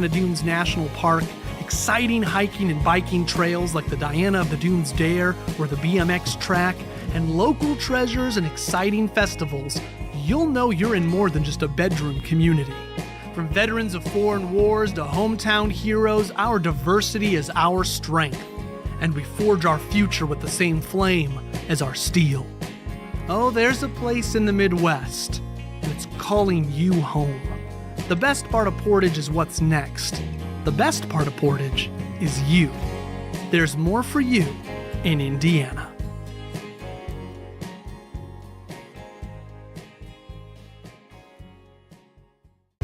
Dunes National Park, exciting hiking and biking trails like the Diana of the Dunes Dare or the BMX track, and local treasures and exciting festivals, you'll know you're in more than just a bedroom community. From veterans of foreign wars to hometown heroes, our diversity is our strength, and we forge our future with the same flame as our steel. Oh, there's a place in the Midwest, and it's calling you home. The best part of Portage is what's next. The best part of Portage is you. There's more for you in Indiana.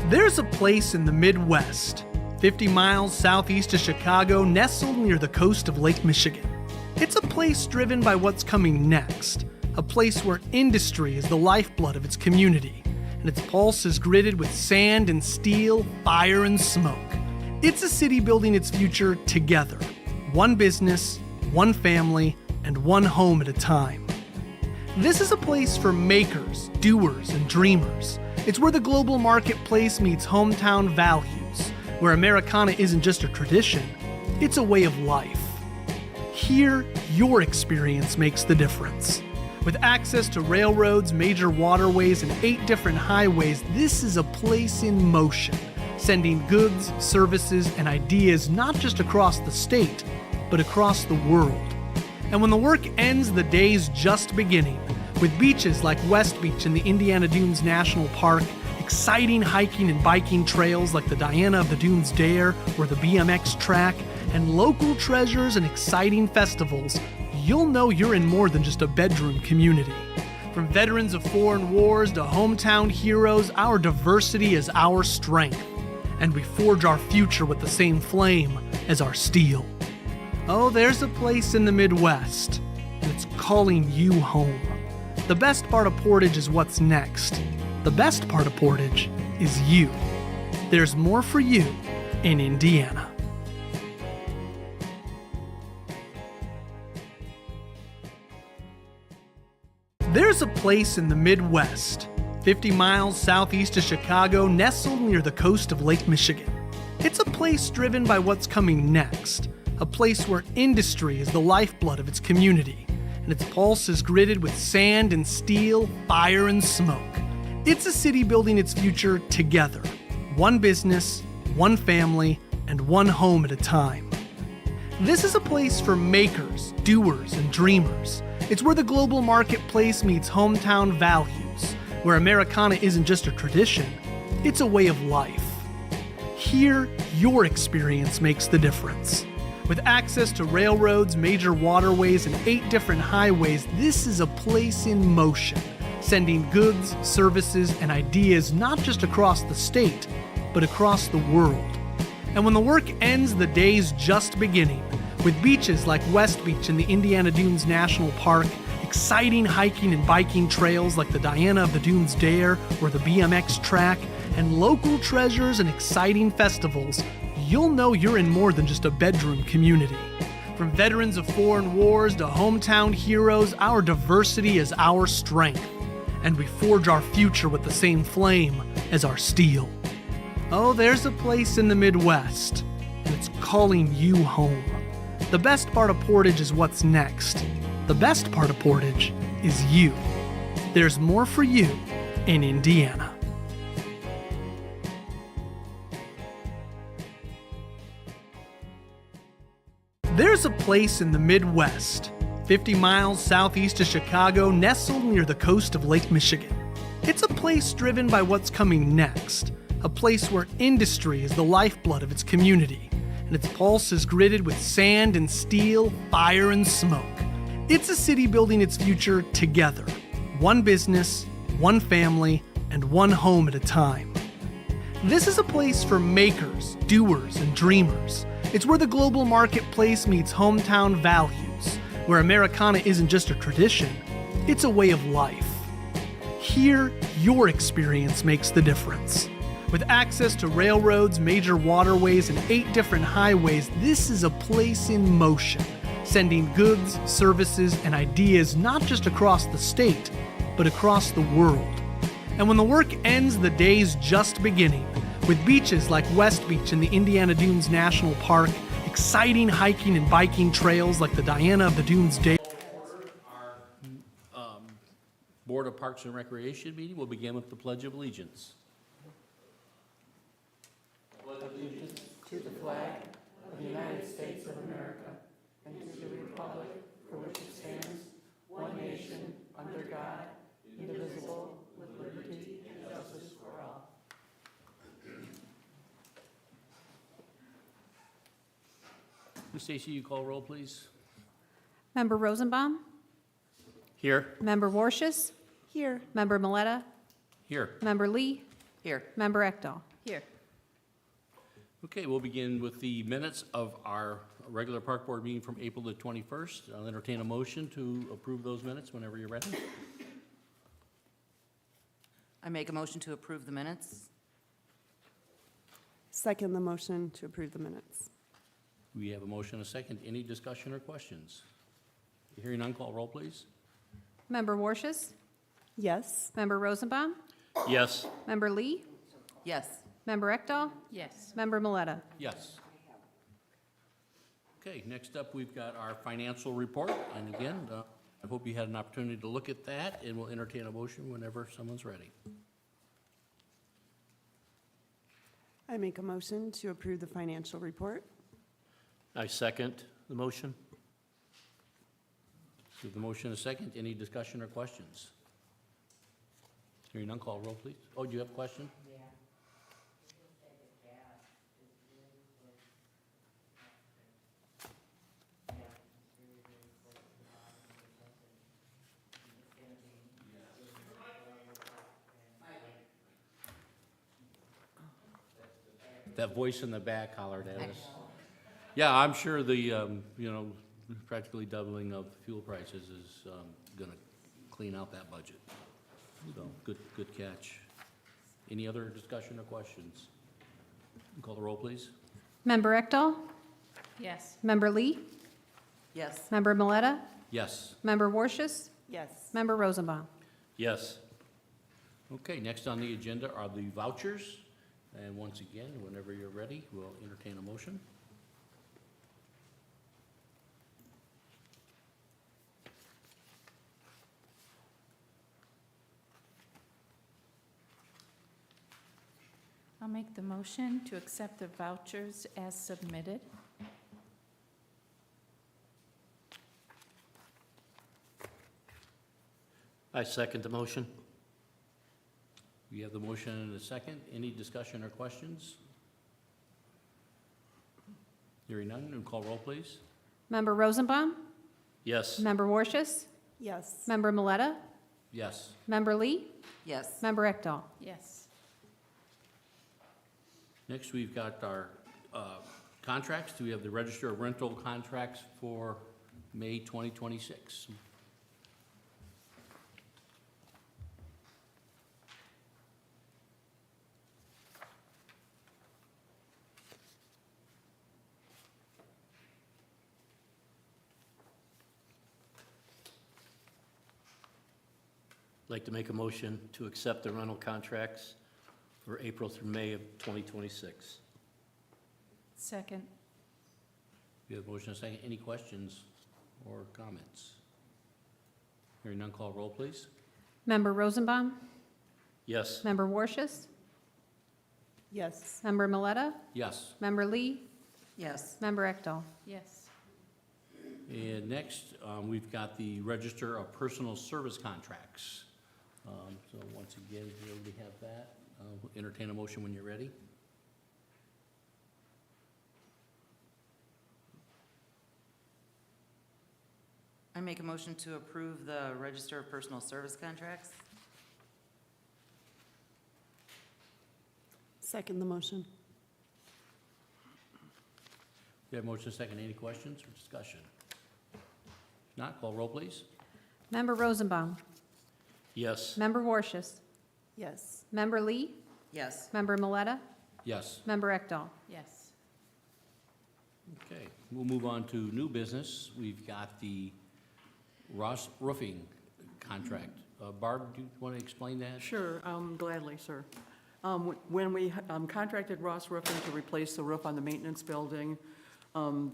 There's a place in the Midwest, 50 miles southeast of Chicago, nestled near the coast of Lake Michigan. It's a place driven by what's coming next, a place where industry is the lifeblood of its community, and its pulse is gritted with sand and steel, fire and smoke. It's a city building its future together, one business, one family, and one home at a time. This is a place for makers, doers, and dreamers. It's where the global marketplace meets hometown values, where Americana isn't just a tradition, it's a way of life. Here, your experience makes the difference. With access to railroads, major waterways, and 8 different highways, this is a place in motion, sending goods, services, and ideas not just across the state, but across the world. And when the work ends, the day's just beginning, with beaches like West Beach in the Indiana Dunes National Park, exciting hiking and biking trails like the Diana of the Dunes Dare or the BMX track, and local treasures and exciting festivals, you'll know you're in more than just a bedroom community. From veterans of foreign wars to hometown heroes, our diversity is our strength, and we forge our future with the same flame as our steel. Oh, there's a place in the Midwest, and it's calling you home. The best part of Portage is what's next. The best part of Portage is you. There's more for you in Indiana. There's a place in the Midwest, 50 miles southeast of Chicago, nestled near the coast of Lake Michigan. It's a place driven by what's coming next, a place where industry is the lifeblood of its community, and its pulse is gritted with sand and steel, fire and smoke. It's a city building its future together, one business, one family, and one home at a time. This is a place for makers, doers, and dreamers. It's where the global marketplace meets hometown values, where Americana isn't just a tradition, it's a way of life. Here, your experience makes the difference. With access to railroads, major waterways, and 8 different highways, this is a place in motion, sending goods, services, and ideas not just across the state, but across the world. And when the work ends, the day's just beginning, with beaches like West Beach in the Indiana Dunes National Park, exciting hiking and biking trails like the Diana of the Dunes Dare or the BMX track, and local treasures and exciting festivals, you'll know you're in more than just a bedroom community. From veterans of foreign wars to hometown heroes, our diversity is our strength, and we forge our future with the same flame as our steel. Oh, there's a place in the Midwest, and it's calling you home. The best part of Portage is what's next. The best part of Portage is you. There's more for you in Indiana. There's a place in the Midwest, 50 miles southeast of Chicago, nestled near the coast of Lake Michigan. It's a place driven by what's coming next, a place where industry is the lifeblood of its community, and its pulse is gritted with sand and steel, fire and smoke. It's a city building its future together, one business, one family, and one home at a time. This is a place for makers, doers, and dreamers. It's where the global marketplace meets hometown values, where Americana isn't just a tradition, it's a way of life. Here, your experience makes the difference. With access to railroads, major waterways, and 8 different highways, this is a place in motion, sending goods, services, and ideas not just across the state, but across the world. And when the work ends, the day's just beginning, with beaches like West Beach in the Indiana Dunes National Park, exciting hiking and biking trails like the Diana of the Dunes Day. Board of Parks and Recreation meeting will begin with the Pledge of Allegiance. To the flag of the United States of America and to the republic for which it stands, one nation, under God, indivisible, with liberty and justice for all. Ms. Stacy, you call roll, please. Member Rosenbaum? Here. Member Warshus? Here. Member Miletta? Here. Member Lee? Here. Member Ekdahl? Here. Okay, we'll begin with the minutes of our regular Park Board meeting from April the 21st. I'll entertain a motion to approve those minutes whenever you're ready. I make a motion to approve the minutes. Second the motion to approve the minutes. We have a motion and a second. Any discussion or questions? Hearing none, call roll, please. Member Warshus? Yes. Member Rosenbaum? Yes. Member Lee? Yes. Member Ekdahl? Yes. Member Miletta? Yes. Okay, next up, we've got our financial report. And again, I hope you had an opportunity to look at that, and we'll entertain a motion whenever someone's ready. I make a motion to approve the financial report. I second the motion. With the motion a second, any discussion or questions? Hearing none, call roll, please. Oh, do you have a question? That voice in the back hollered at us. Yeah, I'm sure the, practically doubling of fuel prices is gonna clean out that budget. So, good catch. Any other discussion or questions? Call the roll, please. Member Ekdahl? Yes. Member Lee? Yes. Member Miletta? Yes. Member Warshus? Yes. Member Rosenbaum? Yes. Okay, next on the agenda are the vouchers. And once again, whenever you're ready, we'll entertain a motion. I'll make the motion to accept the vouchers as submitted. I second the motion. We have the motion and a second. Any discussion or questions? Hearing none, and call roll, please. Member Rosenbaum? Yes. Member Warshus? Yes. Member Miletta? Yes. Member Lee? Yes. Member Ekdahl? Yes. Next, we've got our contracts. We have the Register of Rental contracts for May 2026. I'd like to make a motion to accept the rental contracts for April through May of 2026. Second. We have a motion and a second. Any questions or comments? Hearing none, call roll, please. Member Rosenbaum? Yes. Member Warshus? Yes. Member Miletta? Yes. Member Lee? Yes. Member Ekdahl? Yes. And next, we've got the Register of Personal Service Contracts. So once again, we already have that. Entertain a motion when you're ready. I make a motion to approve the Register of Personal Service contracts. Second the motion. We have motion second. Any questions or discussion? If not, call roll, please. Member Rosenbaum? Yes. Member Warshus? Yes. Member Lee? Yes. Member Miletta? Yes. Member Ekdahl? Yes. Okay, we'll move on to new business. We've got the Ross Roofing contract. Barb, do you want to explain that? Sure, gladly, sir. When we contracted Ross Roofing to replace the roof on the maintenance building,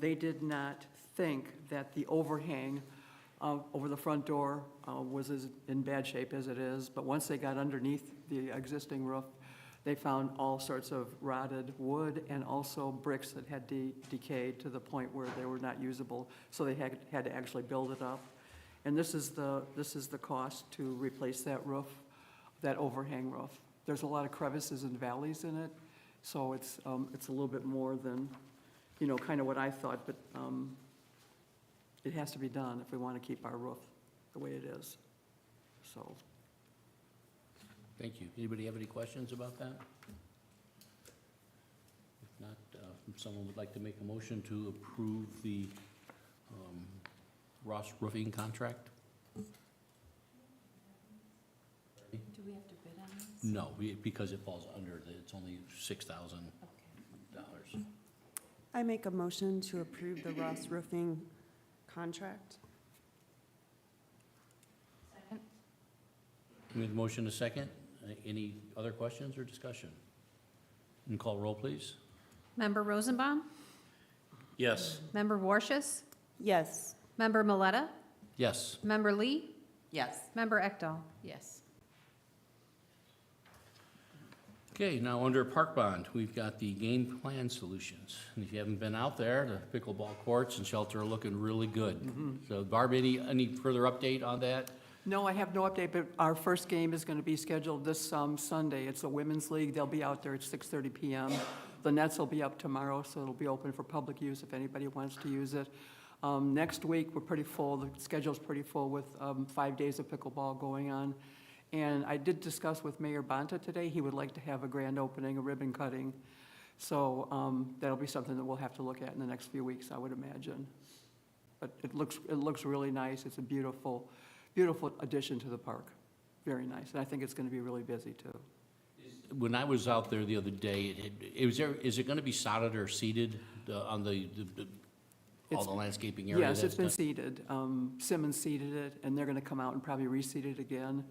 they did not think that the overhang over the front door was as in bad shape as it is. But once they got underneath the existing roof, they found all sorts of rotted wood and also bricks that had decayed to the point where they were not usable. So they had to actually build it up. And this is the cost to replace that roof, that overhang roof. There's a lot of crevices and valleys in it, so it's a little bit more than, you know, kind of what I thought, but it has to be done if we want to keep our roof the way it is, so. Thank you. Anybody have any questions about that? If not, someone would like to make a motion to approve the Ross Roofing contract? Do we have to bid on this? No, because it falls under, it's only $6,000. I make a motion to approve the Ross Roofing contract. Second? We have a motion, a second. Any other questions or discussion? And call roll, please. Member Rosenbaum? Yes. Member Warshus? Yes. Member Maleta? Yes. Member Lee? Yes. Member Ecdahl? Yes. Okay, now under Park Bond, we've got the game plan solutions. And if you haven't been out there, the pickleball courts and shelter are looking really good. So Barb, any further update on that? No, I have no update, but our first game is going to be scheduled this Sunday. It's a women's league. They'll be out there at 6:30 PM. The nets will be up tomorrow, so it'll be open for public use if anybody wants to use it. Next week, we're pretty full. The schedule's pretty full with 5 days of pickleball going on. And I did discuss with Mayor Bonta today. He would like to have a grand opening, a ribbon cutting. So that'll be something that we'll have to look at in the next few weeks, I would imagine. But it looks really nice. It's a beautiful addition to the park. Very nice. And I think it's going to be really busy, too. When I was out there the other day, is it going to be sodded or seeded on all the landscaping area? Yes, it's been that's seeded. Simmons seeded it, and they're going to come out and probably reseed it again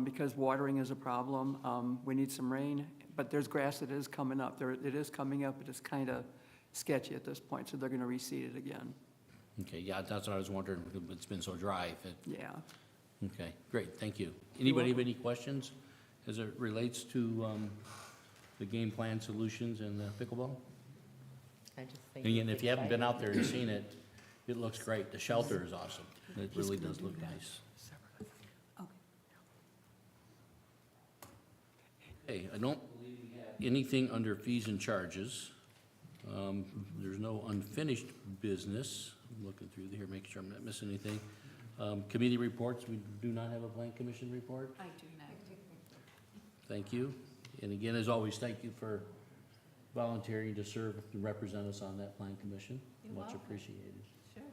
because watering is a problem. We need some rain, but there's grass that is coming up. It is coming up, but it's kind of sketchy at this point, so they're going to reseed it again. Okay, yeah, that's what I was wondering. It's been so dry. Yeah. Okay, great, thank you. Anybody have any questions as it relates to the game plan solutions and the pickleball? I just think. And again, if you haven't been out there and seen it, it looks great. The shelter is awesome. It really does look nice. Okay, I don't believe we have anything under fees and charges. There's no unfinished business. I'm looking through here, making sure I'm not missing anything. Committee reports, we do not have a plan commission report. I do not. Thank you. And again, as always, thank you for volunteering to serve and represent us on that plan commission. You're Much welcome. appreciated. Sure.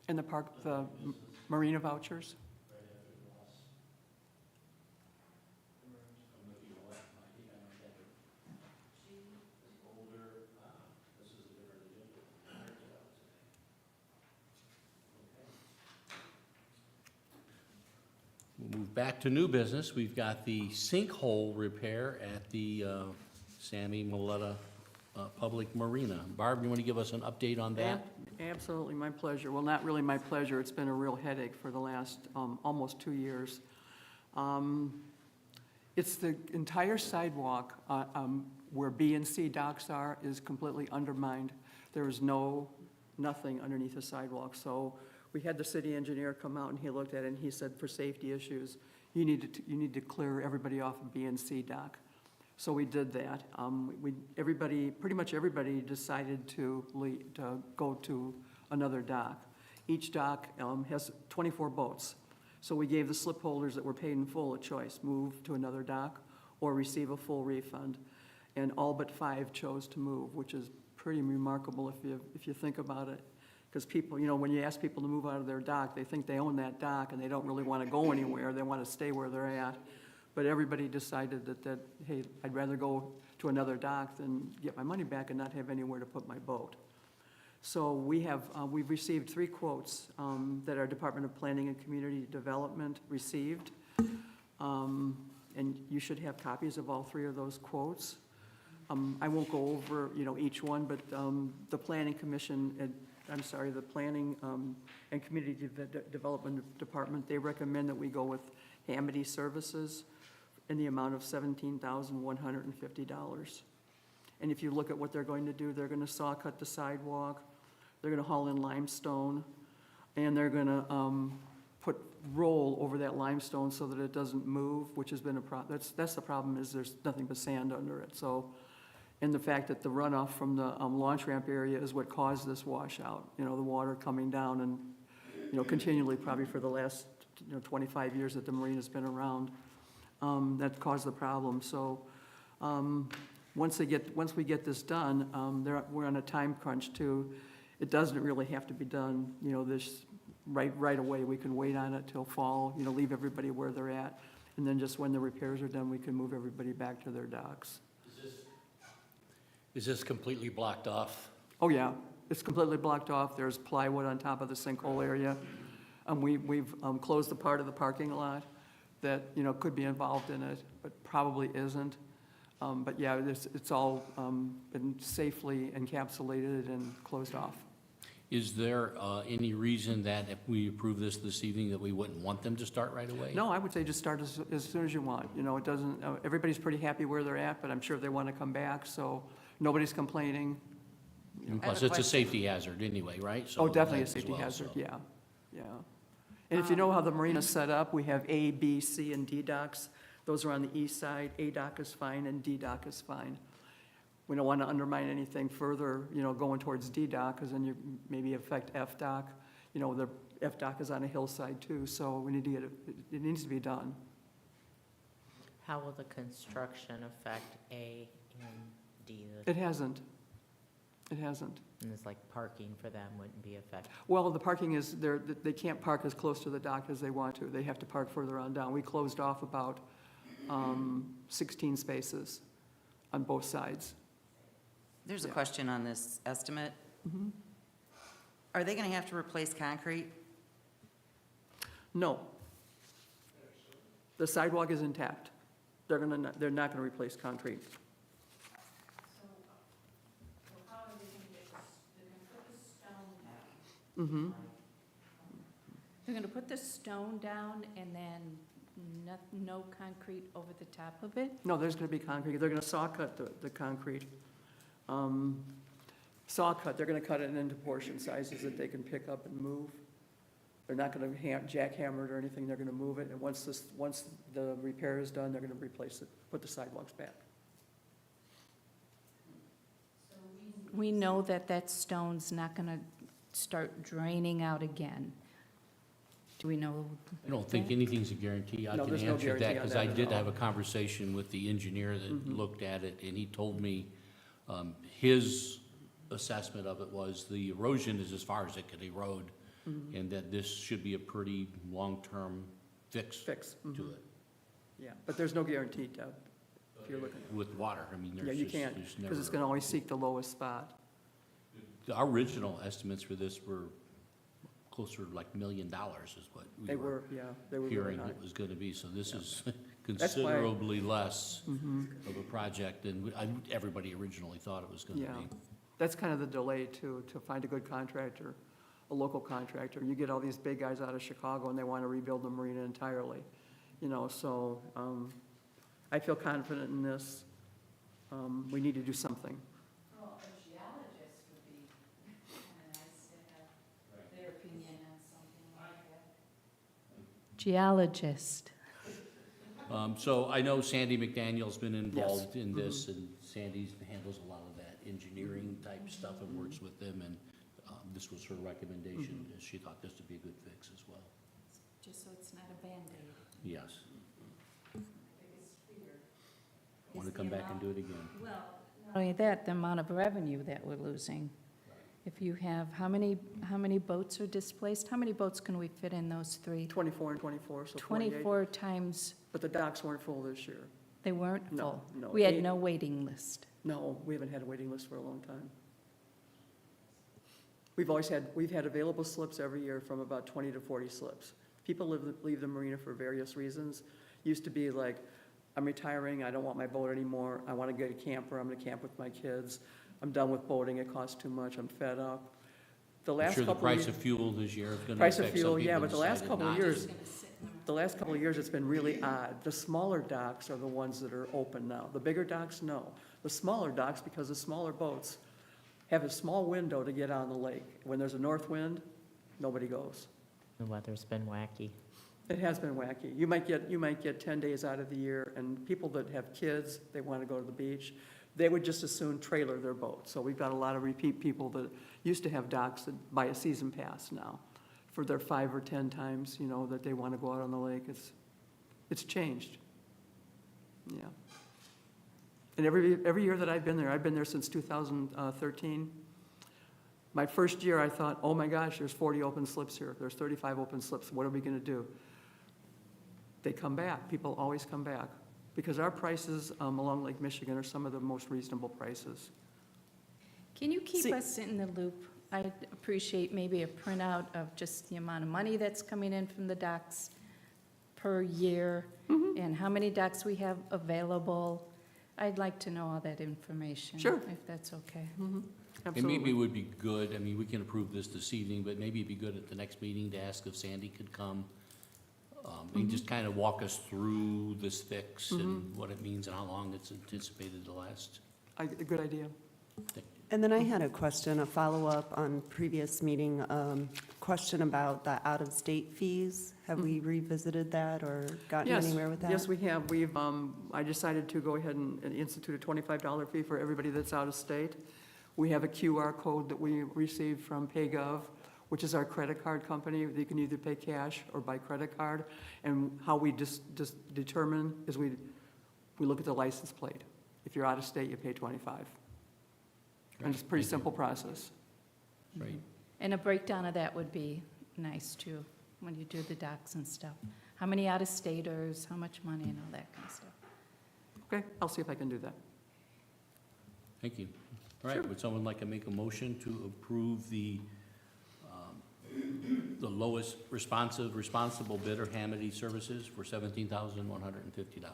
And the park, the marina vouchers? We'll move back to new business. We've got the sinkhole repair at the Sammy Maleta Public Marina. Barb, you want to give us an update on that? Absolutely, my pleasure. Well, not really my pleasure. It's been a real headache for the last almost 2 years. It's the entire sidewalk where B and C docks are is completely undermined. There is nothing underneath the sidewalk. So we had the city engineer come out and he looked at it and he said, for safety issues, you need to clear everybody off of B and C dock. So we did that. Pretty much everybody decided to go to another dock. Each dock has 24 boats. So we gave the slip holders that were paid in full a choice, move to another dock or receive a full refund. And all but 5 chose to move, which is pretty remarkable if you think about it. Because people, when you ask people to move out of their dock, they think they own that dock and they don't really want to go anywhere. They want to stay where they're at. But everybody decided that, hey, I'd rather go to another dock than get my money back and not have anywhere to put my boat. So we've received 3 quotes that our Department of Planning and Community Development received. And you should have copies of all 3 of those quotes. I won't go over, each one, but the Planning Commission, the Planning and Community Development Department, they recommend that we go with Hamity Services in the amount of $17,150. And if you look at what they're going to do, they're going to saw cut the sidewalk, they're going to haul in limestone, and they're going to put roll over that limestone so that it doesn't move, which has been a problem. That's the problem, is there's nothing but sand under it. So, and the fact that the runoff from the launch ramp area is what caused this washout. The water coming down and, continually, probably for the last 25 years that the marina's been around, that caused the problem. So once we get this done, we're on a time crunch too. It doesn't really have to be done, this right away. We can wait on it till fall, leave everybody where they're at. And then just when the repairs are done, we can move everybody back to their docks. Is this completely blocked off? Oh, yeah, it's completely blocked off. There's plywood on top of the sinkhole area. We've closed the part of the parking lot that, could be involved in it, but probably isn't. But yeah, it's all been safely encapsulated and closed off. Is there any reason that if we approve this evening, that we wouldn't want them to start right away? No, I would say just start as soon as you want. It doesn't, everybody's pretty happy where they're at, but I'm sure they want to come back, so nobody's complaining. And I have plus, a it's a question. safety hazard anyway, right? So Oh, definitely a that as safety well, hazard, so. yeah, yeah. And if you know how the marina's set up, we have A, B, C, and D docks. Those are on the east side. A dock is fine and D dock is fine. We don't want to undermine anything further, going towards D dock, because then you maybe affect F dock. The F dock is on a hillside too, so we need to get it needs to be done. How will the construction affect A and D? It hasn't. It hasn't. And it's like parking for them wouldn't be affected. Well, the parking is, they can't park as close to the dock as they want to. They have to park further on down. We closed off about 16 spaces on both sides. There's a Yeah. question on this estimate. Mm-hmm. Are they going to have to replace concrete? No. The sidewalk is intact. They're not going to replace concrete. Mm-hmm. They're going to put the stone down and then no concrete over the top of it? No, there's going to be concrete. They're going to saw cut the concrete. Saw cut, they're going to cut it into portion sizes that they can pick up and move. They're not going to jackhammer it or anything. They're going to move it. And once the repair is done, they're going to replace it, put the sidewalks back. We know that that stone's not going to start draining out again. Do we know? I don't think anything's a guarantee. I No, can there's no answer guarantee that, on because that I at did all. have a conversation with the engineer that Mhm. looked at it, and he told me his assessment of it was the erosion is as far as it could erode, Mhm. and that this should be a pretty long-term fix Fix. to Mhm. it. Yeah, but there's no guarantee, Deb, if you're looking. With water, I mean, Yeah, there's you just, can't, there's because it's never. going to always seek the lowest spot. Our original estimates for this were closer to like $1 million is what They we were were, yeah, they were really hearing high. it was gonna be, so this is why- considerably less Mhm. of a project than everybody originally thought it was gonna Yeah. be. That's kind of the delay too, to find a good contractor, a local contractor. You get all these big guys out of Chicago and they want to rebuild the marina entirely, so I feel confident in this. We need to do something. Well, a geologist would be kind of nice to have their opinion on something like that. Geologist. So I know Sandy McDaniel's been involved in this, and Sandy handles a lot of that engineering type stuff and works with them, and this was her recommendation. She thought this would be a good fix as well. Just so it's not a Band-Aid. Yes. Want to come back and do it again? Well, not only that, the amount of revenue that we're losing. If you have, how many boats are displaced? How many boats can we fit in those three? 24 and 24, so 48. 24 times, But the docks weren't full this year. they weren't No, full. no. We had no waiting list. No, we haven't had a waiting list for a long time. we've had available slips every year from about 20 to 40 slips. People leave the marina for various reasons. Used to be like, I'm retiring, I don't want my boat anymore, I want to get a camper, I'm going to camp with my kids, I'm done with boating, it costs too much, I'm fed up. The I'm last sure the couple of price years, of fuel this year is going to price affect of fuel, some people yeah, but the last decided couple of not to. years, it's been really odd. The smaller docks are the ones that are open now. The bigger docks, no. The smaller docks, because the smaller boats have a small window to get on the lake. When there's a north wind, nobody goes. The weather's been wacky. It has been wacky. You might get 10 days out of the year, and people that have kids, they want to go to the beach, they would just as soon trailer their boat. So we've got a lot of repeat people that used to have docks that buy a season pass now for their 5 or 10 times, you know, that they want to go out on the lake. It's changed. Yeah. And every year that I've been there since 2013. My first year, I thought, oh my gosh, there's 40 open slips here. There's 35 open slips. What are we going to do? They come back. People always come back. Because our prices along Lake Michigan are some of the most reasonable prices. Can you keep See- us in the loop? I'd appreciate maybe a printout of just the amount of money that's coming in from the docks per year, and how many docks we have available. I'd like to know all that information. Sure. If that's okay. And Absolutely. maybe it would be good, I mean, we can approve this evening, but maybe it'd be good at the next meeting to ask if Sandy could come and just kind of walk us through this fix and what it means and how long it's anticipated to last. A good idea. And then I had a question, a follow-up on previous meeting, question about the out-of-state fees. Have we revisited that or gotten Yes. anywhere with that? Yes, we have. I decided to go ahead and institute a $25 fee for everybody that's out of state. We have a QR code that we received from PayGov, which is our credit card company. You can either pay cash or by credit card. And how we just determine is we look at the license plate. If you're out of state, you pay 25. And it's a pretty Thank you. simple process. Right. And a breakdown of that would be nice too, when you do the docks and stuff. How many out-of-staters, how much money and all that kind of stuff. Okay, I'll see if I can do that. Thank you. All right, would someone like to make a motion to approve the lowest responsible bidder, Hamity Services, for $17,150?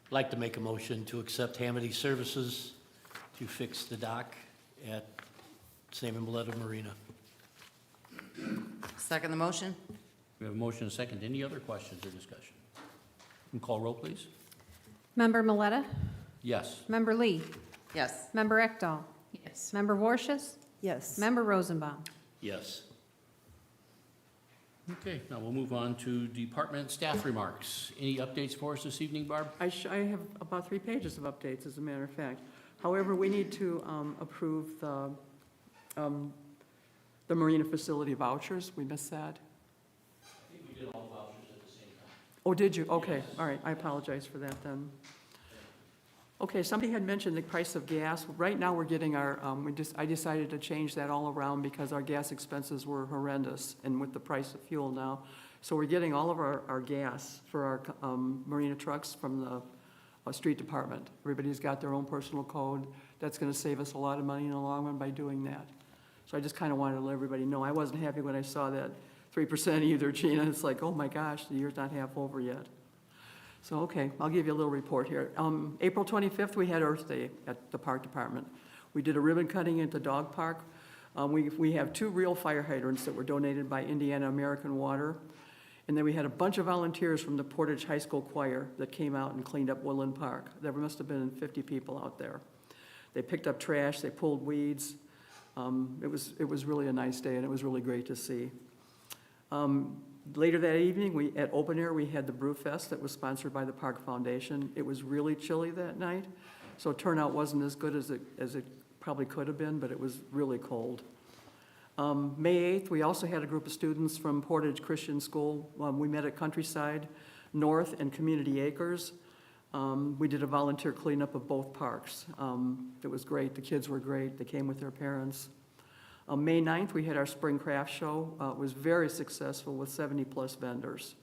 I'd like to make a motion to accept Hamity Services to fix the dock at Sam and Maleta Marina. Second the motion? We have a motion and a second. Any other questions or discussion? Can call roll, please? Member Maleta? Yes. Member Lee? Yes. Member Ekdahl? Yes. Member Vorshis? Yes. Member Rosenbaum? Yes. Okay, now we'll move on to department staff remarks. Any updates for us this evening, Barb? I have about 3 pages of updates, as a matter of fact. However, we need to approve the marina facility vouchers. We missed that. I think we did all vouchers at the same time. Oh, did you? Okay, all right, I apologize for that then. Okay, somebody had mentioned the price of gas. Right now, we're getting our, I decided to change that all around because our gas expenses were horrendous, and with the price of fuel now. So we're getting all of our gas for our marina trucks from the street department. Everybody's got their own personal code. That's gonna save us a lot of money in the long run by doing that. So I just kind of wanted to let everybody know. I wasn't happy when I saw that 3% either, Gina. It's like, oh my gosh, the year's not half over yet. So, okay, I'll give you a little report here. April 25th, we had Earth Day at the Park Department. We did a ribbon cutting at the dog park. We have 2 real fire hydrants that were donated by Indiana American Water. And then we had a bunch of volunteers from the Portage High School Choir that came out and cleaned up Woodland Park. There must have been 50 people out there. They picked up trash, they pulled weeds. It was really a nice day, and it was really great to see. Later that evening, at Open Air, we had the Brew Fest that was sponsored by the Park Foundation. It was really chilly that night, so turnout wasn't as good as it probably could have been, but it was really cold. May 8th, we also had a group of students from Portage Christian School. We met at Countryside North and Community Acres. We did a volunteer cleanup of both parks. It was great. The kids were great. They came with their parents. May 9th, we had our spring craft show. It was very successful with 70-plus vendors.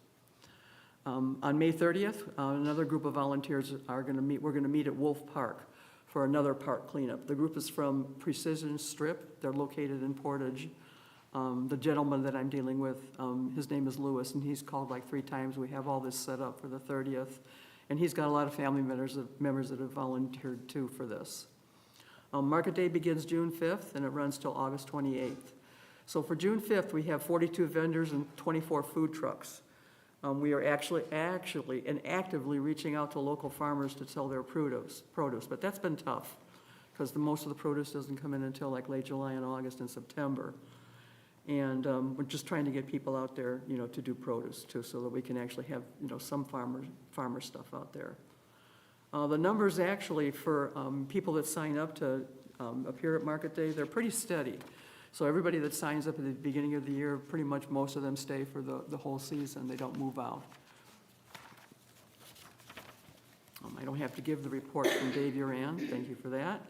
On May 30th, another group of volunteers we're going to meet at Wolf Park for another park cleanup. The group is from Precision Strip. They're located in Portage. The gentleman that I'm dealing with, his name is Lewis, and he's called like 3 times. We have all this set up for the 30th. And he's got a lot of family members that have volunteered too for this. Market Day begins June 5th, and it runs till August 28th. So for June 5th, we have 42 vendors and 24 food trucks. We are actually and actively reaching out to local farmers to sell their produce, but that's been tough because most of the produce doesn't come in until like late July and August and September. And we're just trying to get people out there, to do produce too, so that we can actually have, some farmer stuff out there. The numbers actually for people that sign up to appear at Market Day, they're pretty steady. So everybody that signs up at the beginning of the year, pretty much most of them stay for the whole season. They don't move out. I don't have to give the report from Dave Uran. Thank you for that.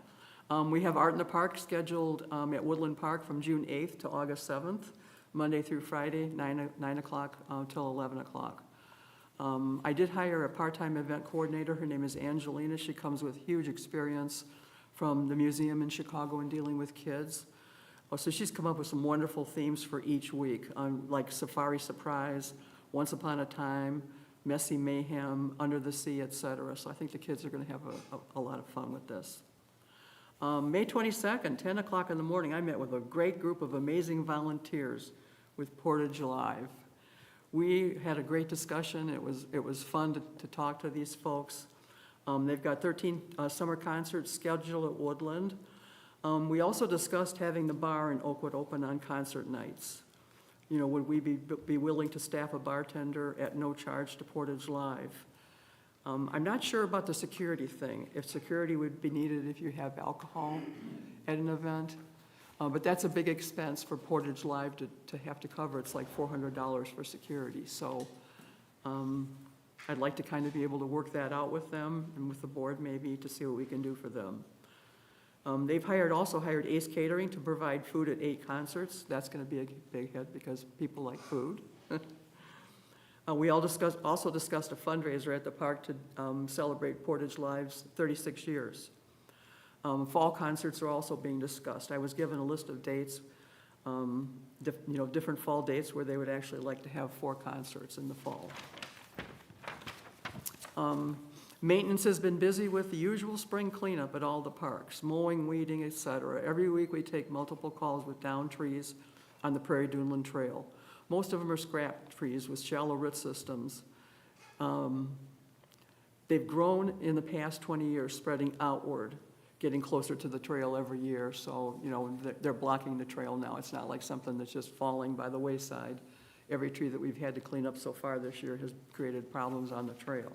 We have Art in the Park scheduled at Woodland Park from June 8th to August 7th, Monday through Friday, 9 o'clock till 11 o'clock. I did hire a part-time event coordinator. Her name is Angelina. She comes with huge experience from the museum in Chicago and dealing with kids. So she's come up with some wonderful themes for each week, like Safari Surprise, Once Upon a Time, Messy Mayhem, Under the Sea, etc. So I think the kids are going to have a lot of fun with this. May 22nd, 10 o'clock in the morning, I met with a great group of amazing volunteers with Portage Live. We had a great discussion. It was fun to talk to these folks. They've got 13 summer concerts scheduled at Woodland. We also discussed having the bar in Oakwood open on concert nights. Would we be willing to staff a bartender at no charge to Portage Live? I'm not sure about the security thing, if security would be needed if you have alcohol at an event. But that's a big expense for Portage Live to have to cover. It's like $400 for security. So I'd like to kind of be able to work that out with them and with the board maybe to see what we can do for them. They've also hired Ace Catering to provide food at 8 concerts. That's going to be a big hit because people like food. We also discussed a fundraiser at the park to celebrate Portage Live's 36 years. Fall concerts are also being discussed. I was given a list of dates, different fall dates where they would actually like to have 4 concerts in the fall. Maintenance has been busy with the usual spring cleanup at all the parks, mowing, weeding, etc. Every week we take multiple calls with downed trees on the Prairie Duneland Trail. Most of them are scrap trees with shallow root systems. They've grown in the past 20 years, spreading outward, getting closer to the trail every year. So, they're blocking the trail now. It's not like something that's just falling by the wayside. Every tree that we've had to clean up so far this year has created problems on the trail.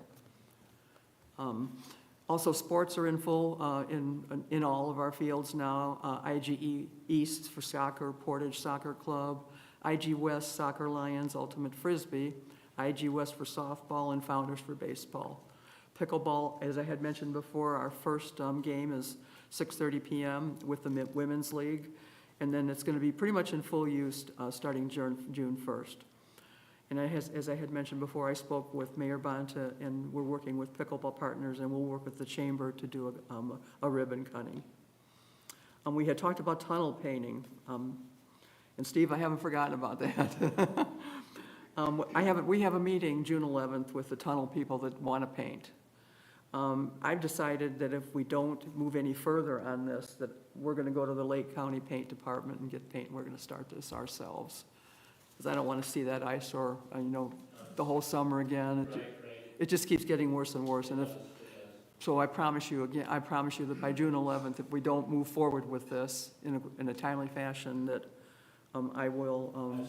Also, sports are in full in all of our fields now. IGE East for soccer, Portage Soccer Club, IG West Soccer Lions, Ultimate Frisbee, IG West for softball, and Founders for baseball. Pickleball, as I had mentioned before, our first game is 6:30 p.m. with the Women's League, and then it's going to be pretty much in full use starting June 1st. And as I had mentioned before, I spoke with Mayor Bonta, and we're working with Pickleball Partners, and we'll work with the Chamber to do a ribbon cutting. We had talked about tunnel painting, and Steve, I haven't forgotten about that. We have a meeting June 11th with the tunnel people that want to paint. I've decided that if we don't move any further on this, that we're going to go to the Lake County Paint Department and get paint. We're going to start this ourselves. Because I don't want to see that eyesore, the whole summer again. It just keeps getting worse and worse. And so I promise you that by June 11th, if we don't move forward with this in a timely fashion, that I will.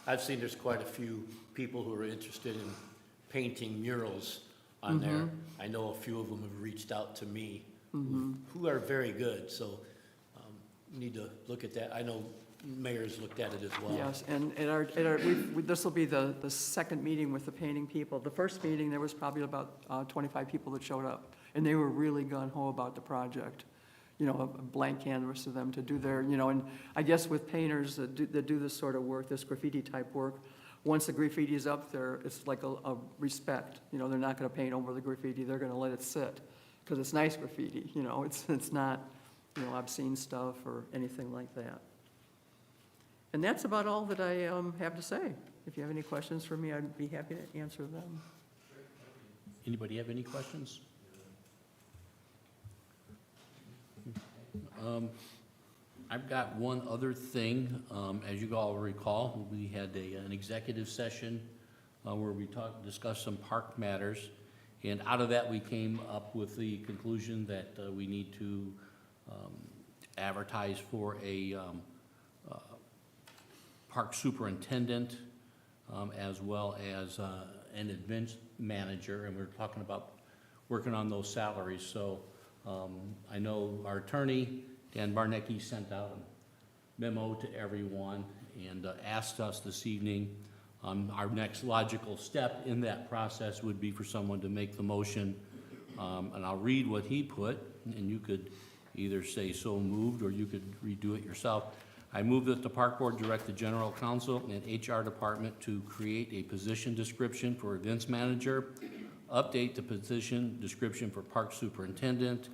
I've seen there's quite a few people who are interested in painting murals on there. I know a few of them have reached out to me who are very good. So need to look at that. I know Mayor's looked at it as well. Yes, and this will be the second meeting with the painting people. The first meeting, there was probably about 25 people that showed up, and they were really gung-ho about the project. A blank canvas to them to do their, and I guess with painters that do this sort of work, this graffiti type work, once the graffiti is up there, it's like a respect. You know, they're not going to paint over the graffiti, they're going to let it sit, because it's nice graffiti, you know, it's not, you know, obscene stuff or anything like that. And that's about all that I have to say. If you have any questions for me, I'd be happy to answer them. Anybody have any questions? I've got one other thing. As you all recall, we had an executive session where we discussed some park matters. And out of that, we came up with the conclusion that we need to advertise for a park superintendent, as well as an events manager, and we're talking about working on those salaries. So I know our attorney, Dan Barnecki, sent out a memo to everyone and asked us this evening, our next logical step in that process would be for someone to make the motion, and I'll read what he put, and you could either say so moved or you could redo it yourself. I move that the Park Board direct the General Counsel and HR Department to create a position description for events manager, update the position description for park superintendent,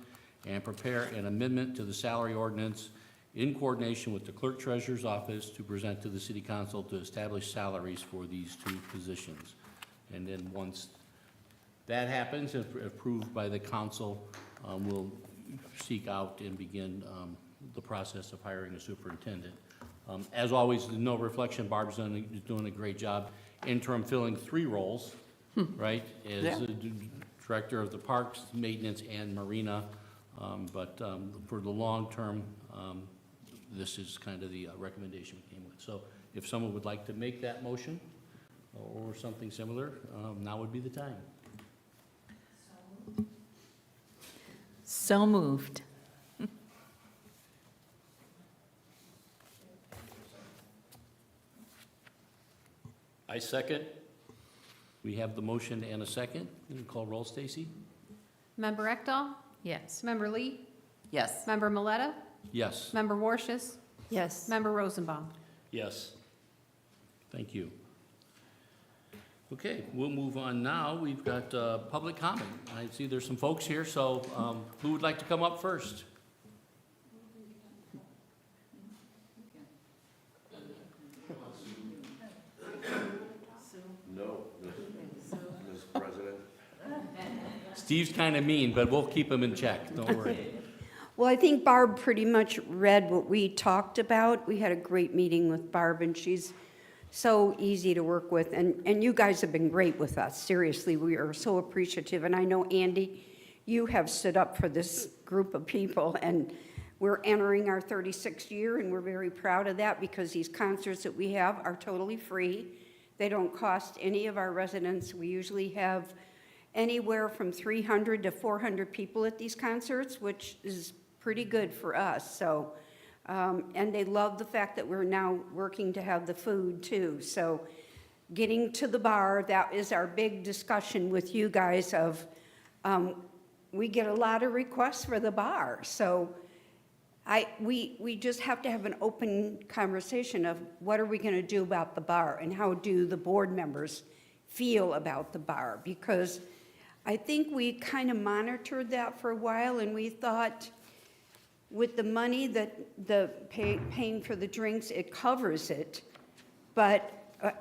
and prepare an amendment to the salary ordinance in coordination with the clerk treasurer's office to present to the City Council to establish salaries for these two positions. And then once that happens, if approved by the council, we'll seek out and begin the process of hiring a superintendent. As always, no reflection, Barb's doing a great job. Interim filling 3 roles, right? As Yeah. Director of the Parks, Maintenance, and Marina. But for the long term, this is kind of the recommendation we came with. So if someone would like to make that motion or something similar, now would be the time. So moved. I second. We have the motion and a second. You can call roll, Stacy? Member Ekdahl? Yes. Member Lee? Yes. Member Maleta? Yes. Member Warshes? Yes. Member Rosenbaum? Yes. Thank you. Okay, we'll move on now. We've got public comment. I see there's some folks here, so who would like to come up first? No, Ms. President. Steve's kind of mean, but we'll keep him in check, don't worry. Well, I think Barb pretty much read what we talked about. We had a great meeting with Barb, and she's so easy to work with. And you guys have been great with us. Seriously, we are so appreciative. And I know, Andy, you have stood up for this group of people, and we're entering our 36th year, and we're very proud of that because these concerts that we have are totally free. They don't cost any of our residents. We usually have anywhere from 300 to 400 people at these concerts, which is pretty good for us. So, and they love the fact that we're now working to have the food too. So getting to the bar, that is our big discussion with you guys of, we get a lot of requests for the bar. So we just have to have an open conversation of what are we going to do about the bar and how do the board members feel about the bar, because I think we kind of monitored that for a while, and we thought with the money that paying for the drinks, it covers it. But,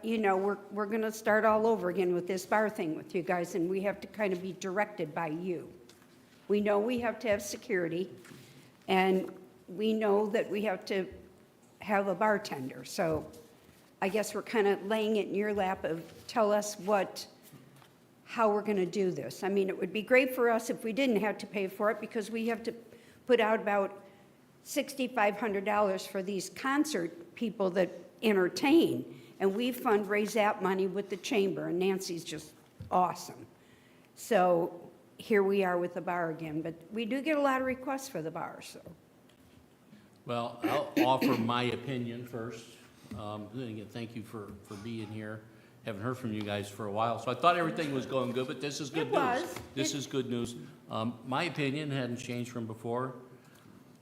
you know, we're going to start all over again with this bar thing with you guys, and we have to kind of be directed by you. We know we have to have security, and we know that we have to have a bartender. So I guess we're kind of laying it in your lap of tell us how we're going to do this. I mean, it would be great for us if we didn't have to pay for it, because we have to put out about $6,500 for these concert people that entertain, and we fundraise that money with the chamber, and Nancy's just awesome. So here we are with the bar again, but we do get a lot of requests for the bar, so. Well, I'll offer my opinion first. Again, thank you for being here. Haven't heard from you guys for a while, so I thought everything was going good, but this is good It news. was. This is good news. My opinion hadn't changed from before.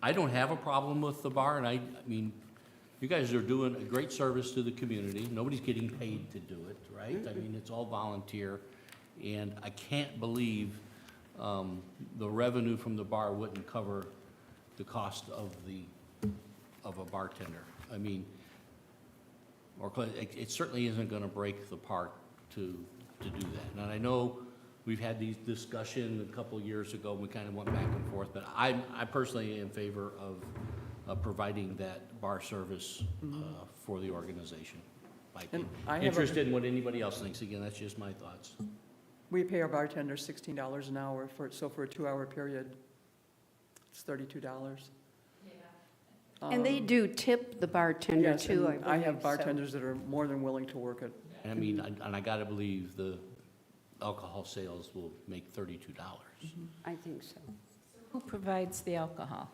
I don't have a problem with the bar, and I mean, you guys are doing a great service to the community. Nobody's getting paid to do it, right? I mean, it's all volunteer. And I can't believe the revenue from the bar wouldn't cover the cost of a bartender. I mean, it certainly isn't gonna break the park to do that. And I know we've had these discussions a couple of years ago, and we kind of went back and forth, but I personally am in favor of providing that bar service for the organization. And I have a- Interested in what anybody else thinks. Again, that's just my thoughts. We pay our bartenders $16 an hour so for a 2-hour period, it's $32. And they do tip the bartender Yes, too, and I I have believe, so. bartenders that are more than willing to work it. And I mean, and I gotta believe the alcohol sales will make $32. I think so. Who provides the alcohol?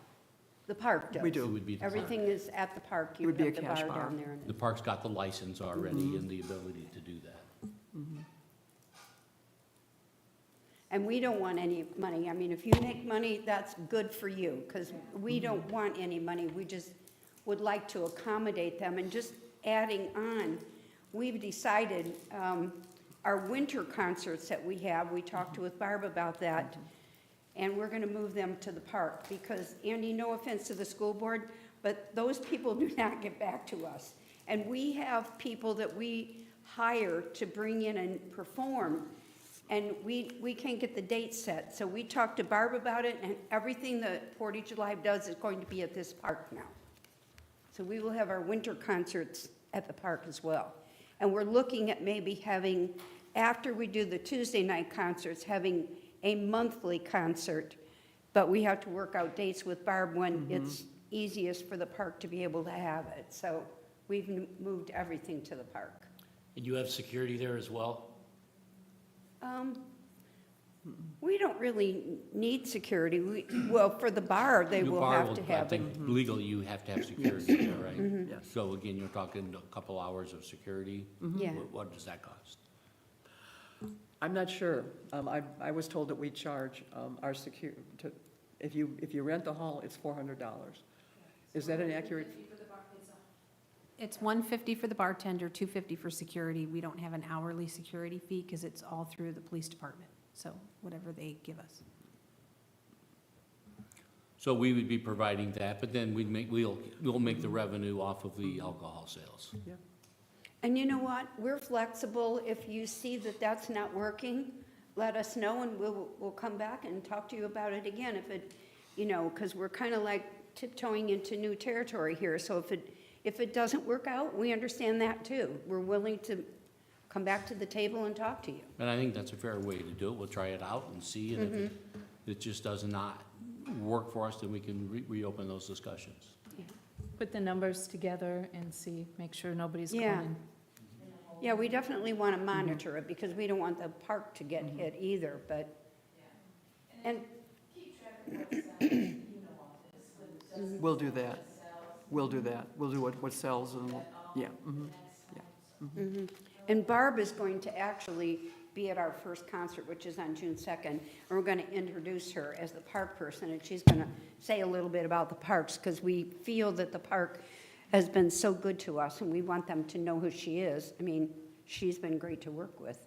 The park does. We It do. would be the park. Everything is at the park. You Would be have a the cash bar bar. down there. The park's got the license already and the ability to do that. And we don't want any money. I mean, if you make money, that's good for you, because we don't want any money. We just would like to accommodate them. And just adding on, we've decided, our winter concerts that we have, we talked with Barb about that, and we're gonna move them to the park, because, Andy, no offense to the school board, but those people do not get back to us. And we have people that we hire to bring in and perform, and we can't get the date set. So we talked to Barb about it, and everything that Portage Live does is going to be at this park now. So we will have our winter concerts at the park as well. And we're looking at maybe having, after we do the Tuesday night concerts, having a monthly concert. But we have to work out dates with Barb when it's easiest for the park to be able to have it. So we've moved everything to the park. And you have security there as well? We don't really need security. Well, for the bar, they The will bar have to I have it. think legally you have to have security there, right? Yes. So again, you're talking a couple hours of security. Yeah. What does that cost? I'm not sure. I was told that we charge our if you rent the hall, it's $400. Is that an accurate? It's $150 for the bartender, $250 for security. We don't have an hourly security fee because it's all through the police department. So whatever they give us. So we would be providing that, but then we'll make the revenue off of the alcohol sales. Yeah. And you know what? We're flexible. If you see that that's not working, let us know, and we'll come back and talk to you about it again. If it, because we're kind of like tiptoeing into new territory here. So if it doesn't work out, we understand that too. We're willing to come back to the table and talk to you. And I think that's a fair way to do it. We'll try it out and see, and if it just does not work for us, then we can reopen those discussions. Put the numbers together and see, make sure nobody's Yeah. going. Yeah, we definitely want to monitor it, because we don't want the park to get hit either, but, and, We'll do that. We'll do that. We'll do what sells and, yeah. and Barb is going to actually be at our first concert, which is on June 2nd, and we're going to introduce her as the park person, and she's going to say a little bit about the parks, because we feel that the park has been so good to us, and we want them to know who she is. I mean, she's been great to work with.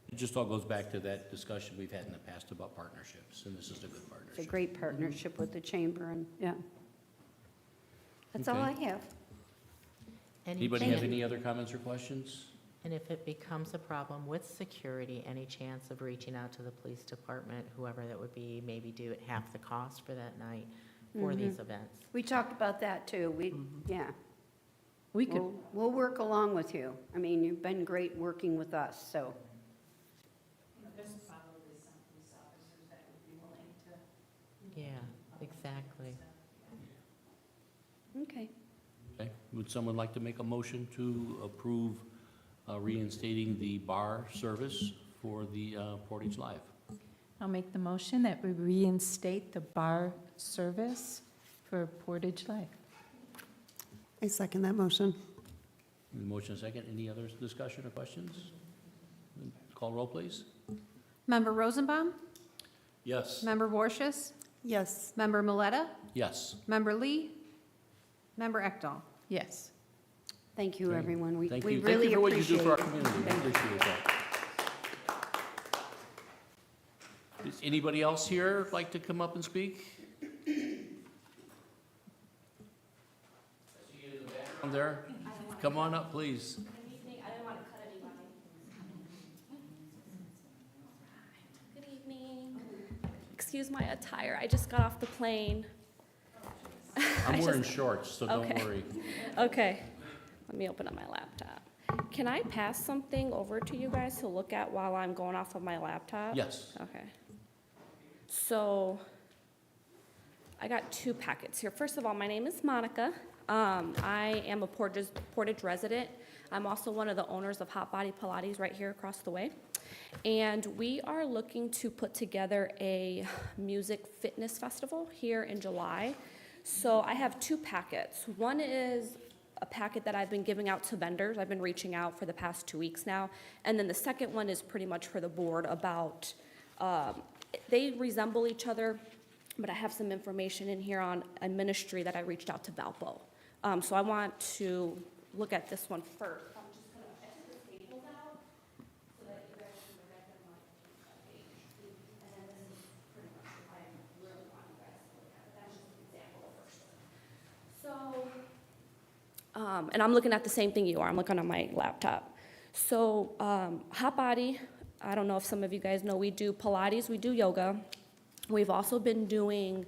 It just all goes back to that discussion we've had in the past about partnerships, and this is a good It's a partnership. great partnership with the chamber, and, yeah. That's all I Okay. have. Anybody have any other comments or questions? And if it becomes a problem with security, any chance of reaching out to the police department, whoever that would be, maybe do it half the cost for that night for these events? We talked about that, too. Yeah. We could, We'll work along with you. I mean, you've been great working with us, so. Yeah, exactly. Okay. Okay, would someone like to make a motion to approve reinstating the bar service for the Portage Live? I'll make the motion that we reinstate the bar service for Portage Live. I second that motion. Motion and second. Any other discussion or questions? Call roll, please. Member Rosenbaum? Yes. Member Vorshis? Yes. Member Miletta? Yes. Member Lee? Member Ekdahl? Yes. Thank you, everyone. We Thank we you. Thank really you for what you appreciate do for our it. community. I appreciate that. Does anybody else here like to come up and speak? I see you in the background there. Come on up, please. Good evening. I didn't want to cut anybody. Good evening. Excuse my attire. I just got off the plane. I'm wearing shorts, so don't Okay. worry. Okay. Let me open up my laptop. Can I pass something over to you guys to look at while I'm going off of my laptop? Yes. Okay. So I got 2 packets here. First of all, my name is Monica. I am a Portage resident. I'm also one of the owners of Hot Body Pilates right here across the way. And we are looking to put together a music fitness festival here in July. So I have 2 packets. One is a packet that I've been giving out to vendors. I've been reaching out for the past 2 weeks now. And then the second one is pretty much for the board about, they resemble each other, but I have some information in here on a ministry that I reached out to Valpo. So I want to look at this one first. I'm just gonna, I took the staples out so that you guys can look at them on a page. And then this is pretty much what I really want you guys to look at. That's just an example first. So, and I'm looking at the same thing you are. I'm looking on my laptop. So, Hot Body, I don't know if some of you guys know, we do Pilates, we do yoga. We've also been doing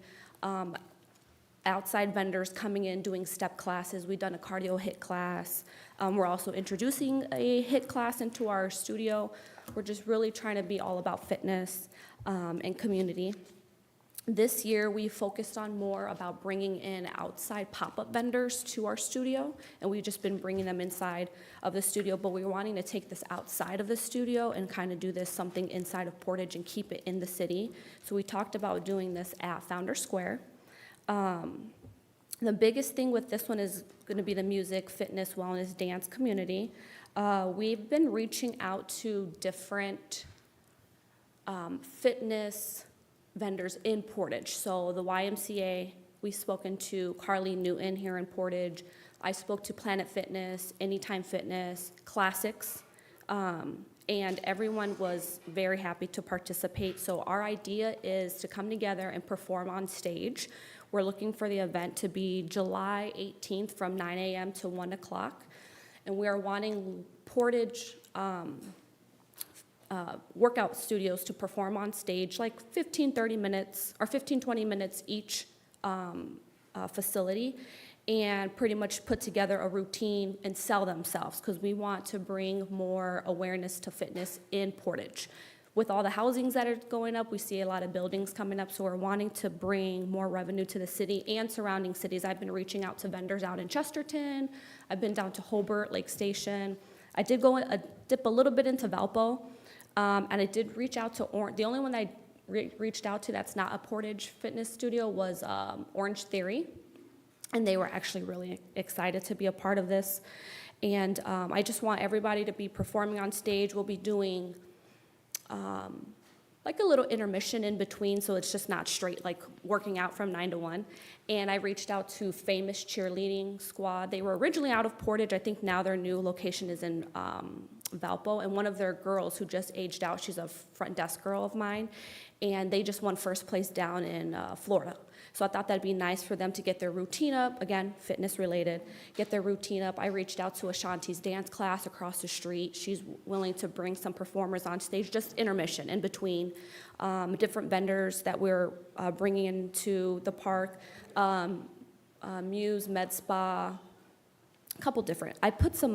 outside vendors coming in doing step classes. We've done a cardio HIIT class. We're also introducing a HIIT class into our studio. We're just really trying to be all about fitness and community. This year, we focused on more about bringing in outside pop-up vendors to our studio, and we've just been bringing them inside of the studio, but we were wanting to take this outside of the studio and kind of do this something inside of Portage and keep it in the city. So we talked about doing this at Founder Square. The biggest thing with this one is going to be the music, fitness, wellness, dance community. We've been reaching out to different fitness vendors in Portage. So the YMCA, we've spoken to Carly Newton here in Portage. I spoke to Planet Fitness, Anytime Fitness, Classics, and everyone was very happy to participate. So our idea is to come together and perform on stage. We're looking for the event to be July 18th from 9 a.m. to 1 o'clock. And we are wanting Portage workout studios to perform on stage, like 15, 30 minutes, or 15, 20 minutes each facility, and pretty much put together a routine and sell themselves, because we want to bring more awareness to fitness in Portage. With all the housings that are going up, we see a lot of buildings coming up, so we're wanting to bring more revenue to the city and surrounding cities. I've been reaching out to vendors out in Chesterton. I've been down to Hobart, Lake Station. I did go dip a little bit into Valpo, and I did reach out to the only one I reached out to that's not a Portage fitness studio was Orange Theory, and they were actually really excited to be a part of this. And I just want everybody to be performing on stage. We'll be doing like a little intermission in between, so it's just not straight like working out from 9 to 1. And I reached out to Famous Cheerleading Squad. They were originally out of Portage. I think now their new location is in Valpo, and one of their girls who just aged out, she's a front desk girl of mine, and they just won first place down in Florida. So I thought that'd be nice for them to get their routine up, again, fitness related, get their routine up. I reached out to Ashanti's dance class across the street. She's willing to bring some performers on stage, just intermission in between different vendors that we're bringing into the park. Muse, Med Spa, a couple different. I put some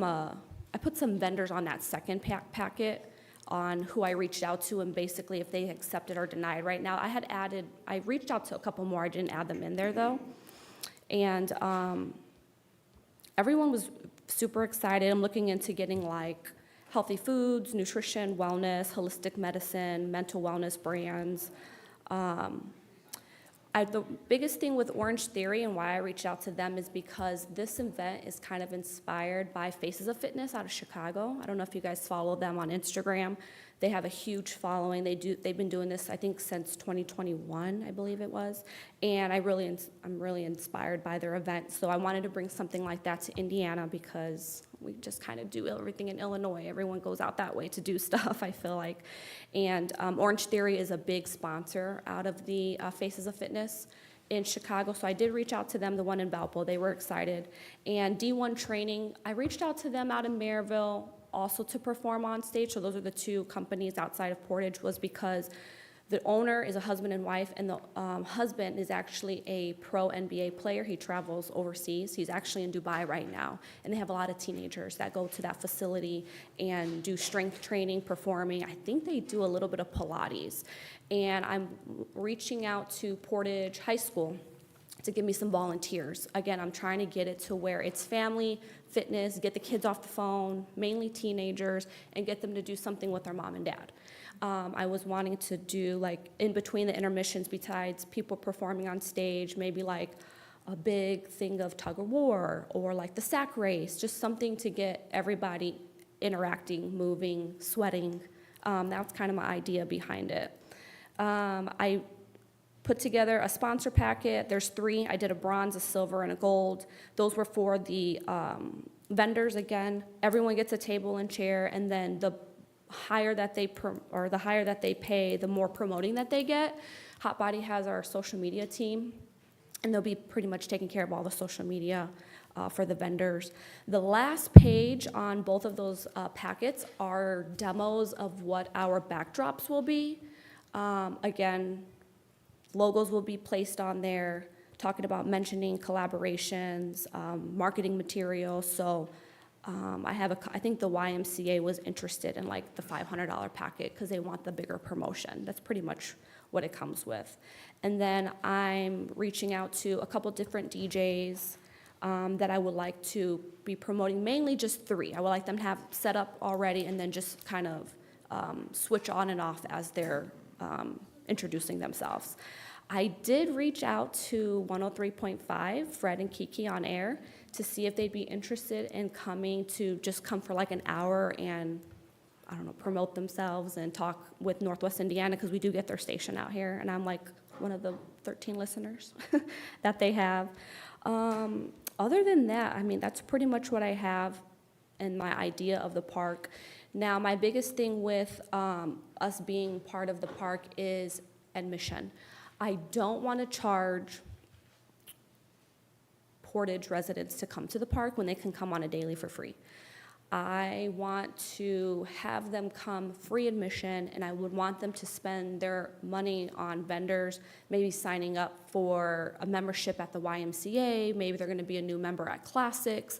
vendors on that second packet on who I reached out to and basically if they accepted or denied. Right now, I reached out to a couple more. I didn't add them in there though. And everyone was super excited. I'm looking into getting like healthy foods, nutrition, wellness, holistic medicine, mental wellness brands. The biggest thing with Orange Theory and why I reached out to them is because this event is kind of inspired by Faces of Fitness out of Chicago. I don't know if you guys follow them on Instagram. They have a huge following. They've been doing this, I think, since 2021, I believe it was. And I'm really inspired by their event. So I wanted to bring something like that to Indiana because we just kind of do everything in Illinois. Everyone goes out that way to do stuff, I feel like. And Orange Theory is a big sponsor out of the Faces of Fitness in Chicago. So I did reach out to them, the one in Valpo. They were excited. And D1 Training, I reached out to them out in Maryville also to perform on stage. So those are the two companies outside of Portage, was because the owner is a husband and wife, and the husband is actually a pro NBA player. He travels overseas. He's actually in Dubai right now, and they have a lot of teenagers that go to that facility and do strength training, performing. I think they do a little bit of Pilates. And I'm reaching out to Portage High School to give me some volunteers. Again, I'm trying to get it to where it's family, fitness, get the kids off the phone, mainly teenagers, and get them to do something with their mom and dad. I was wanting to do, like, in between the intermissions, besides people performing on stage, maybe like a big thing of tug of war or like the sack race, just something to get everybody interacting, moving, sweating. That's kind of my idea behind it. I put together a sponsor packet. There's 3. I did a bronze, a silver, and a gold. Those were for the vendors. Again, everyone gets a table and chair, and then the higher that they pay, the more promoting that they get. Hot Body has our social media team, and they'll be pretty much taking care of all the social media for the vendors. The last page on both of those packets are demos of what our backdrops will be. Again, logos will be placed on there, talking about mentioning collaborations, marketing materials. So I think the YMCA was interested in like the $500 packet because they want the bigger promotion. That's pretty much what it comes with. And then I'm reaching out to a couple different DJs that I would like to be promoting, mainly just 3. I would like them to have set up already and then just kind of switch on and off as they're introducing themselves. I did reach out to 103.5, Fred and Kiki on air, to see if they'd be interested in coming to just come for like an hour and, I don't know, promote themselves and talk with Northwest Indiana, because we do get their station out here, and I'm like one of the 13 listeners that they have. Other than that, I mean, that's pretty much what I have in my idea of the park. Now, my biggest thing with us being part of the park is admission. I don't want to charge Portage residents to come to the park when they can come on a daily for free. I want to have them come free admission, and I would want them to spend their money on vendors, maybe signing up for a membership at the YMCA, maybe they're going to be a new member at Classics,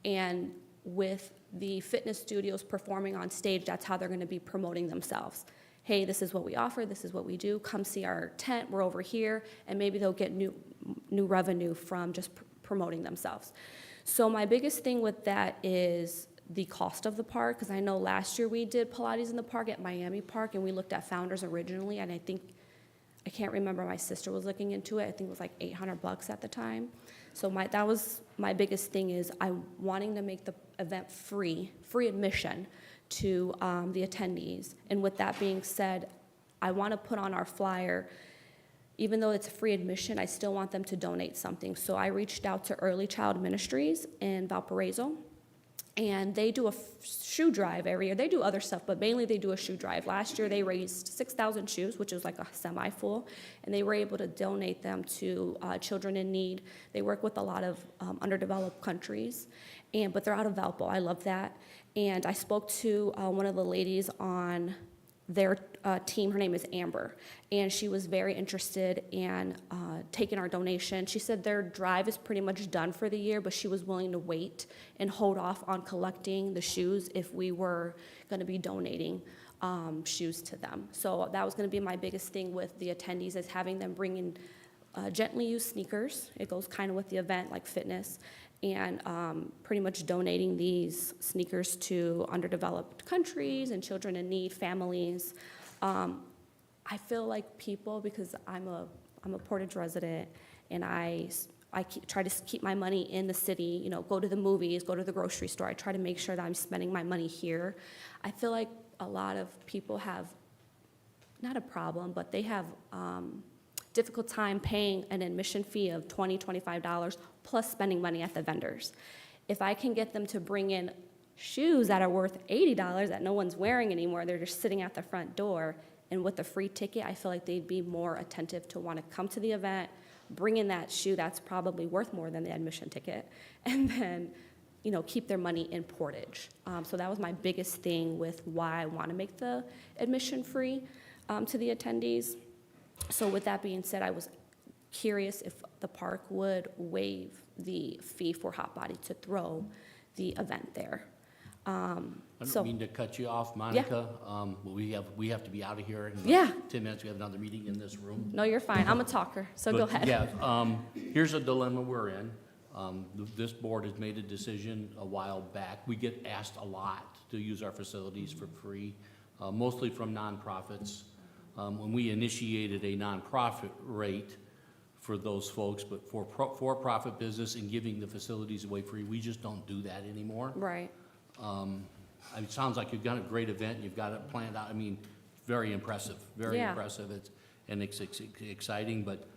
and with the fitness studios performing on stage, that's how they're going to be promoting themselves. Hey, this is what we offer, this is what we do, come see our tent, we're over here, and maybe they'll get new revenue from just promoting themselves. So my biggest thing with that is the cost of the park, because I know last year we did Pilates in the park at Miami Park, and we looked at Founders originally, and I can't remember, my sister was looking into it, I think it was like $800 at the time. So that was my biggest thing, is I'm wanting to make the event free admission to the attendees. And with that being said, I want to put on our flyer, even though it's free admission, I still want them to donate something. So I reached out to Early Child Ministries in Valparaiso, and they do a shoe drive every year. They do other stuff, but mainly they do a shoe drive. Last year they raised 6,000 shoes, which was like a semi-full, and they were able to donate them to children in need. They work with a lot of underdeveloped countries, but they're out of Valpo. I love that. And I spoke to one of the ladies on their team. Her name is Amber, and she was very interested in taking our donation. She said their drive is pretty much done for the year, but she was willing to wait and hold off on collecting the shoes if we were going to be donating shoes to them. So that was going to be my biggest thing with the attendees, is having them bring in gently used sneakers. It goes kind of with the event, like fitness, and pretty much donating these sneakers to underdeveloped countries and children in need, families. I feel like people, because I'm a I'm a Portage resident, and try to keep my money in the city, you know, go to the movies, go to the grocery store. I try to make sure that I'm spending my money here. I feel like a lot of people have, not a problem, but they have difficult time paying an admission fee of $20, $25 plus spending money at the vendors. If I can get them to bring in shoes that are worth $80 that no one's wearing anymore, they're just sitting at the front door, and with a free ticket, I feel like they'd be more attentive to want to come to the event, bring in that shoe that's probably worth more than the admission ticket, and then, you know, keep their money in Portage. So that was my biggest thing with why I want to make the admission free to the attendees. So with that being said, I was curious if the park would waive the fee for Hot Body to throw the event there. I don't mean to cut you off, Monica. But we have to be out of here in Yeah. 10 minutes. We have another meeting in this room. No, you're fine. I'm a talker, so go But, ahead. Yeah, here's a dilemma we're in. This board has made a decision a while back. We get asked a lot to use our facilities for free, mostly from nonprofits. When we initiated a nonprofit rate for those folks, but for for-profit business and giving the facilities away free, we just don't do that anymore. Right. It sounds like you've got a great event, you've got it planned out, I mean, very impressive, very Yeah. impressive. It's exciting, but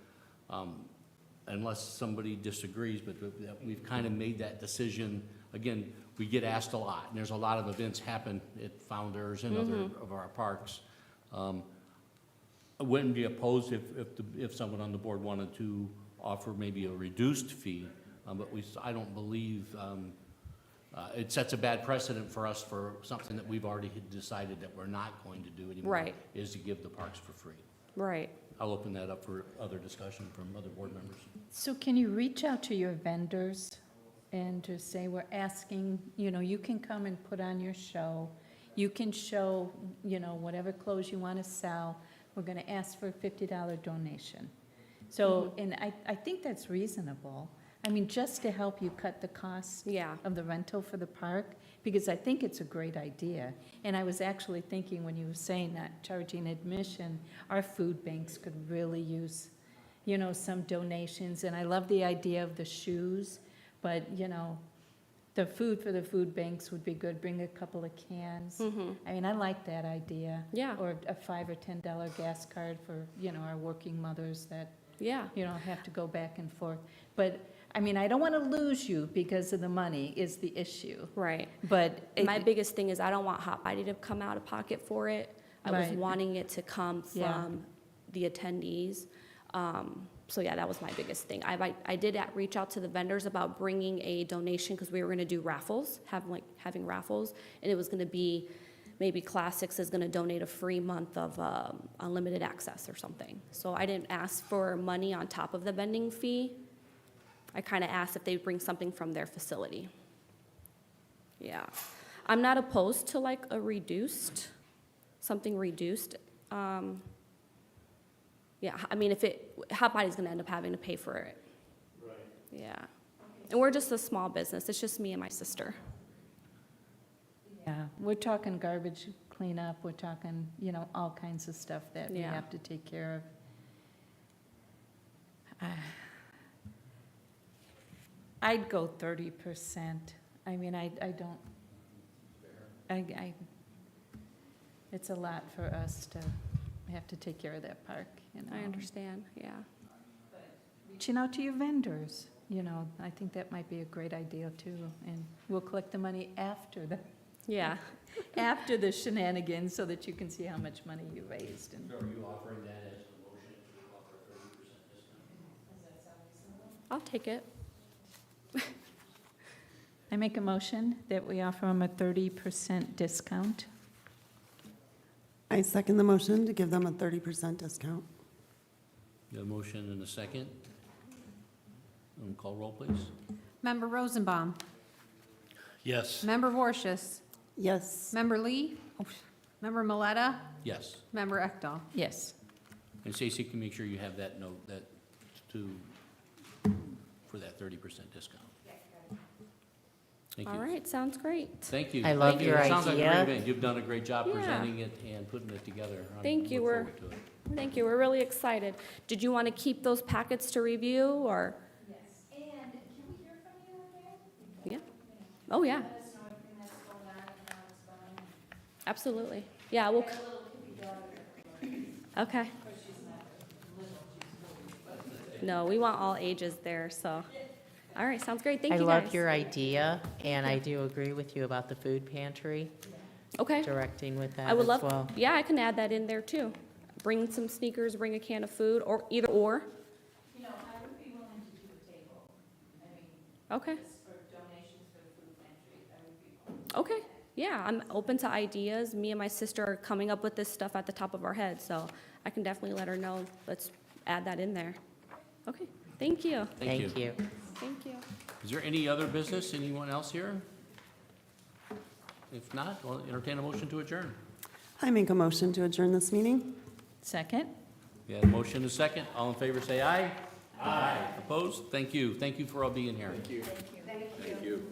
unless somebody disagrees, but we've kind of made that decision. Again, we get asked a lot, and there's a lot of events happen at Founders and other of our parks. I wouldn't be opposed if someone on the board wanted to offer maybe a reduced fee, but I don't believe, it sets a bad precedent for us for something that we've already decided that we're not going to do anymore. Right. Is to give the parks for free. Right. I'll open that up for other discussion from other board members. So can you reach out to your vendors and just say, we're asking, you know, you can come and put on your show. You can show, you know, whatever clothes you want to sell. We're going to ask for a $50 donation. So, and I think that's reasonable. I mean, just to help you cut the cost Yeah. of the rental for the park, because I think it's a great idea. And I was actually thinking when you were saying that charging admission, our food banks could really use, you know, some donations. And I love the idea of the shoes, but, you know, the food for the food banks would be good. Bring a couple of cans. I mean, I like that idea. Yeah. Or a $5 or $10 gas card for, you know, our working mothers that, Yeah. you know, have to go back and forth. But, I mean, I don't want to lose you because of the money is the issue. Right. But My biggest thing is I don't want Hot Body to come out of pocket for it. I was Right. wanting it to come Yeah. from the attendees. So yeah, that was my biggest thing. I did reach out to the vendors about bringing a donation because we were going to do raffles, having raffles, and it was going to be maybe Classics is going to donate a free month of unlimited access or something. So I didn't ask for money on top of the vending fee. I kind of asked if they'd bring something from their facility. Yeah. I'm not opposed to like something reduced. Yeah, I mean, Hot Body's gonna end up having to pay for it. Right. Yeah. And we're just a small business. It's just me and my sister. yeah, we're talking garbage cleanup, we're talking, you know, all kinds of stuff that we Yeah. have to take care of. I'd go 30%. I mean, I don't, it's a lot for us to have to take care of that park, you know. I understand, yeah. Reaching out to your vendors, you know, I think that might be a great idea too. And we'll collect the money after Yeah. after the shenanigans so that you can see how much money you raised. And So are you offering that as a motion to offer a 30% discount? I'll take it. I make a motion that we offer them a 30% discount. I second the motion to give them a 30% discount. The motion and a second. Call roll, please. Member Rosenbaum. Yes. Member Vorshis. Yes. Member Lee. Member Miletta. Yes. Member Ekdahl. Yes. And Stacy can make sure you have that note for that 30% discount. Thank All you. right, sounds great. Thank you. I love Thank you. your It sounds like a great idea. event. You've done a great job Yeah. presenting it and putting it together. Thank you. Look We're- forward to it. Thank you, we're really excited. Did you want to keep those packets to review, or? Yes, and can we hear from you again? Yeah. Oh, yeah, Let us know everything that's going on and how it's going. absolutely. Yeah, we'll, I have a little kippy daughter. okay. No, we want all ages there, so. All right, sounds great. Thank I you, guys. love your idea, and I do agree with you about the food pantry, Okay. directing with that I would as love, well. yeah, I can add that in there too. Bring some sneakers, bring a can of food, or either or. You know, I would be willing to do a table. I mean, Okay, just for donations for the food pantry, I would be willing. okay. Yeah, I'm open to ideas. Me and my sister are coming up with this stuff at the top of our heads, so I can definitely let her know. Let's add that in there. Okay, thank you. Thank you. Thank you. Thank you. Is there any other business? Anyone else here? If not, we'll entertain a motion to adjourn. I make a motion to adjourn this meeting. Second? We have a motion and a second. All in favor, say aye. Aye. Opposed? Thank you. Thank you for all being here. Thank you.